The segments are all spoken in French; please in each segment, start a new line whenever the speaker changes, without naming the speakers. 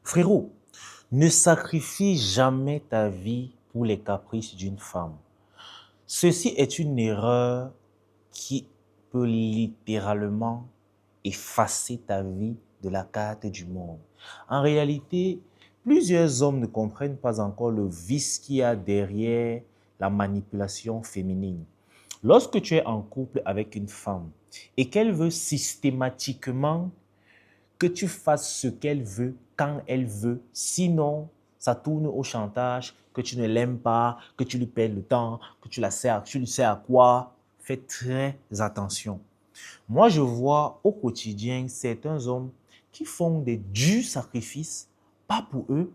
Frérot, ne sacrifie jamais ta vie pour les caprices d'une femme. Ceci est une erreur qui peut littéralement effacer ta vie de la carte du monde. En réalité, plusieurs hommes ne comprennent pas encore le vice qu'il y a derrière la manipulation féminine. Lorsque tu es en couple avec une femme et qu'elle veut systématiquement que tu fasses ce qu'elle veut, quand elle veut. Sinon, ça tourne au chantage, que tu ne l'aimes pas, que tu lui perds le temps, que tu lui sers à quoi. Fais très attention. Moi, je vois au quotidien certains hommes qui font des durs sacrifices, pas pour eux,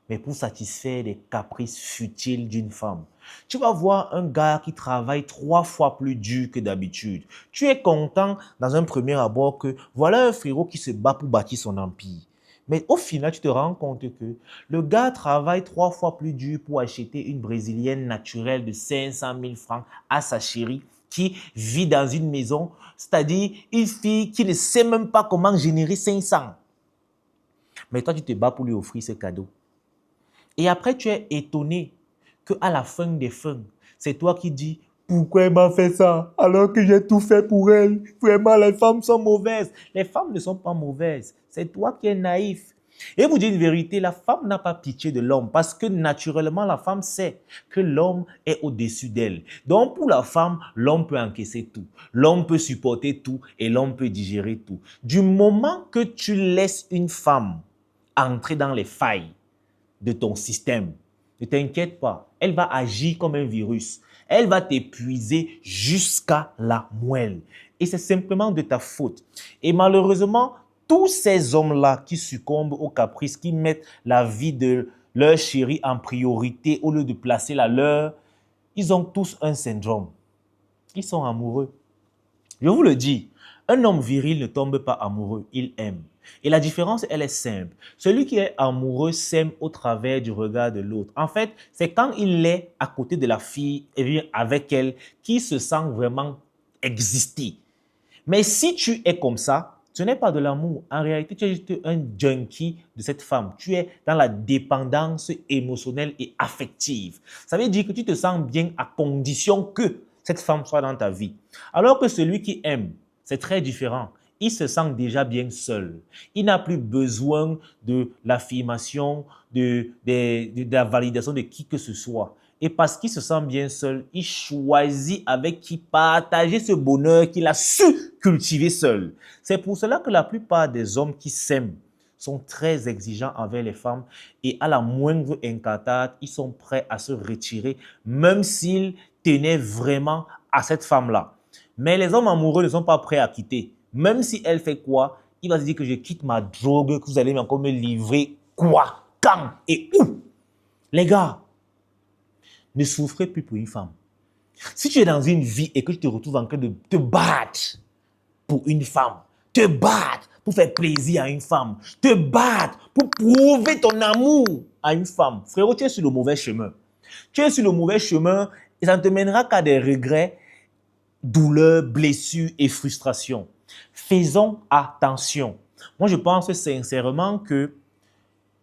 mais pour satisfaire les caprices futiles d'une femme. Tu vas voir un gars qui travaille 3 fois plus dur que d'habitude. Tu es content dans un premier abord que voilà un frérot qui se bat pour bâtir son empire. Mais au final, tu te rends compte que le gars travaille 3 fois plus dur pour acheter une brésilienne naturelle de 500 000 francs à sa chérie qui vit dans une maison, c'est-à-dire une fille qui ne sait même pas comment générer 500. Mais toi, tu te bats pour lui offrir ce cadeau. Et après, tu es étonné qu'à la fin des fins, c'est toi qui dis pourquoi elle m'a fait ça alors que j'ai tout fait pour elle. Vraiment, les femmes sont mauvaises. Les femmes ne sont pas mauvaises. C'est toi qui es naïf. Et vous dites une vérité, la femme n'a pas pitié de l'homme parce que naturellement, la femme sait que l'homme est au-dessus d'elle. Donc, pour la femme, l'homme peut encaisser tout. L'homme peut supporter tout et l'homme peut digérer tout. Du moment que tu laisses une femme entrer dans les failles de ton système, ne t'inquiète pas, elle va agir comme un virus. Elle va t'épuiser jusqu'à la moelle. Et c'est simplement de ta faute. Et malheureusement, tous ces hommes-là qui succombent aux caprices, qui mettent la vie de leur chérie en priorité au lieu de placer la leur, ils ont tous un syndrome. Ils sont amoureux. Je vous le dis, un homme viril ne tombe pas amoureux, il aime. Et la différence, elle est simple. Celui qui est amoureux s'aime au travers du regard de l'autre. En fait, c'est quand il est à côté de la fille et bien avec elle qu'il se sent vraiment exister. Mais si tu es comme ça, ce n'est pas de l'amour. En réalité, tu es juste un junkie de cette femme. Tu es dans la dépendance émotionnelle et affective. Ça veut dire que tu te sens bien à condition que cette femme soit dans ta vie. Alors que celui qui aime, c'est très différent. Il se sent déjà bien seul. Il n'a plus besoin de l'affirmation, de la validation de qui que ce soit. Et parce qu'il se sent bien seul, il choisit avec qui partager ce bonheur qu'il a su cultiver seul. C'est pour cela que la plupart des hommes qui s'aiment sont très exigeants envers les femmes et à la moindre incartade, ils sont prêts à se retirer, même s'ils tenaient vraiment à cette femme-là. Mais les hommes amoureux ne sont pas prêts à quitter. Même si elle fait quoi, il va se dire que je quitte ma drogue, que vous allez encore me livrer quoi, quand et où. Les gars, ne souffrez plus pour une femme. Si tu es dans une vie et que tu te retrouves en train de te battre pour une femme, te battre pour faire plaisir à une femme, te battre pour prouver ton amour à une femme, frérot, tu es sur le mauvais chemin. Tu es sur le mauvais chemin et ça ne te mènera qu'à des regrets, douleurs, blessures et frustrations. Faisons attention. Moi, je pense sincèrement que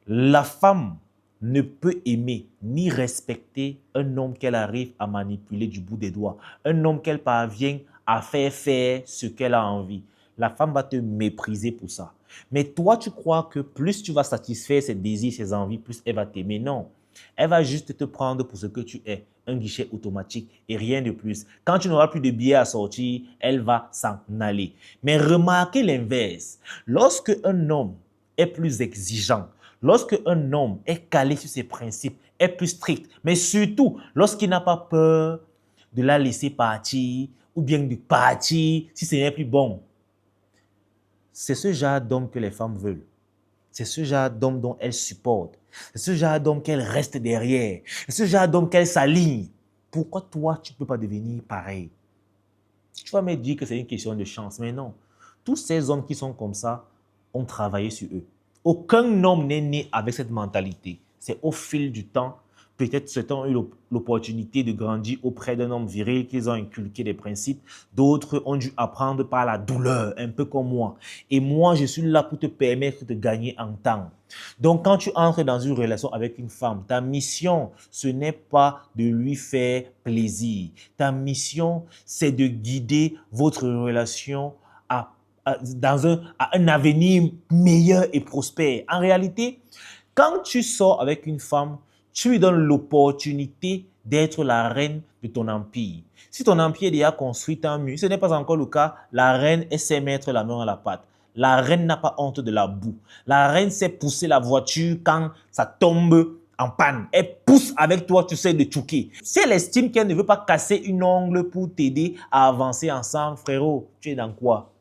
la femme ne peut aimer ni respecter un homme qu'elle arrive à manipuler du bout des doigts, un homme qu'elle parvient à faire ce qu'elle a envie. La femme va te mépriser pour ça. Mais toi, tu crois que plus tu vas satisfaire ses désirs, ses envies, plus elle va t'aimer. Non. Elle va juste te prendre pour ce que tu es, un guichet automatique et rien de plus. Quand tu n'auras plus de billets à sortir, elle va s'en aller. Mais remarquez l'inverse. Lorsque un homme est plus exigeant, lorsque un homme est calé sur ses principes, est plus strict, mais surtout lorsqu'il n'a pas peur de la laisser partir ou bien de partir si ce n'est plus bon, c'est ce genre d'homme que les femmes veulent. C'est ce genre d'homme dont elles supportent. C'est ce genre d'homme qu'elles restent derrière. C'est ce genre d'homme qu'elles s'alignent. Pourquoi toi, tu ne peux pas devenir pareil? Tu vas me dire que c'est une question de chance, mais non. Tous ces hommes qui sont comme ça ont travaillé sur eux. Aucun homme n'est né avec cette mentalité. C'est au fil du temps, Peut-être certains ont eu l'opportunité de grandir auprès d'un homme viril qu'ils ont inculqué des principes. D'autres ont dû apprendre par la douleur, un peu comme moi. Et moi, je suis là pour te permettre de gagner en temps. Donc, quand tu entres dans une relation avec une femme, ta mission, ce n'est pas de lui faire plaisir. Ta mission, c'est de guider votre relation à un avenir meilleur et prospère. En réalité, quand tu sors avec une femme, tu lui donnes l'opportunité d'être la reine de ton empire. Si ton empire est déjà construit, tant mieux. Ce n'est pas encore le cas, la reine sait mettre la main à la pâte. La reine n'a pas honte de la boue. La reine sait pousser la voiture quand ça tombe en panne. Elle pousse avec toi, tu sais, de choquer. Si elle estime qu'elle ne veut pas casser une ongle pour t'aider à avancer ensemble, frérot, tu es dans quoi?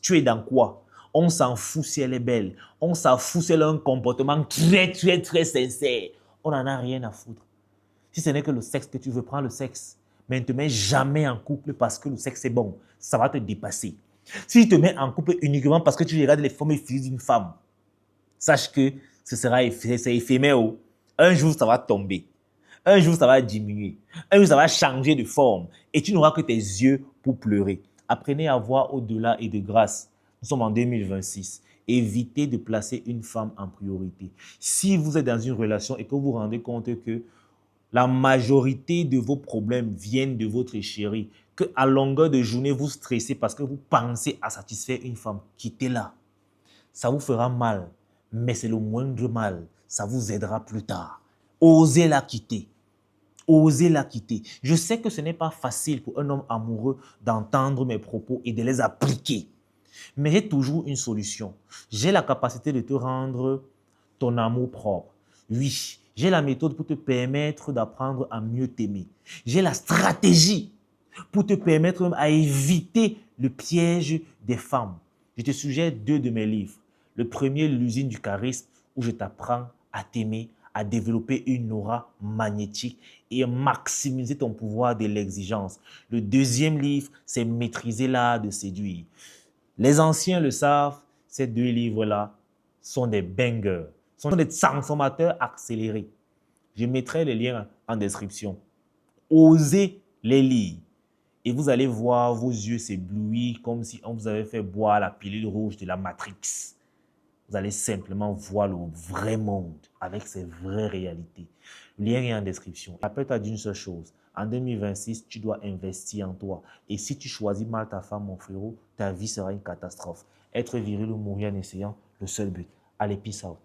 Tu es dans quoi? On s'en fout si elle est belle. On s'en fout si elle a un comportement très sincère. On n'en a rien à foutre. Si ce n'est que le sexe que tu veux, prends le sexe. Mais ne te mets jamais en couple parce que le sexe est bon. Ça va te dépasser. Si tu te mets en couple uniquement parce que tu regardes les formes physiques d'une femme, sache que c'est éphémère. Un jour, ça va tomber. Un jour, ça va diminuer. Un jour, ça va changer de forme. Et tu n'auras que tes yeux pour pleurer. Apprenez à voir au-delà et de grâce. Nous sommes en 2026. Évitez de placer une femme en priorité. Si vous êtes dans une relation et que vous vous rendez compte que la majorité de vos problèmes viennent de votre chérie, qu'à longueur de journée, vous stressez parce que vous pensez à satisfaire une femme, quittez-la. Ça vous fera mal, mais c'est le moindre mal. Ça vous aidera plus tard. Osez la quitter. Osez la quitter. Je sais que ce n'est pas facile pour un homme amoureux d'entendre mes propos et de les appliquer. Mais j'ai toujours une solution. J'ai la capacité de te rendre ton amour propre. Oui, j'ai la méthode pour te permettre d'apprendre à mieux t'aimer. J'ai la stratégie pour te permettre à éviter le piège des femmes. Je te suggère 2 de mes livres. Le premier, L'usine du charisme, où je t'apprends à t'aimer, à développer une aura magnétique et à maximiser ton pouvoir de l'exigence. Le deuxième livre, c'est Maîtriser l'art de séduire. Les anciens le savent, ces 2 livres-là sont des bangers, sont des transformateurs accélérés. Je mettrai les liens en description. Osez les lire et vous allez voir vos yeux s'éblouir comme si on vous avait fait boire la pilule rouge de la Matrix. Vous allez simplement voir le vrai monde avec ses vraies réalités. Le lien est en description. Rappelle-toi d'une seule chose. En 2026, tu dois investir en toi. Et si tu choisis mal ta femme, mon frérot, ta vie sera une catastrophe. Être viril ou mourir en essayant, le seul but. Allez, peace out.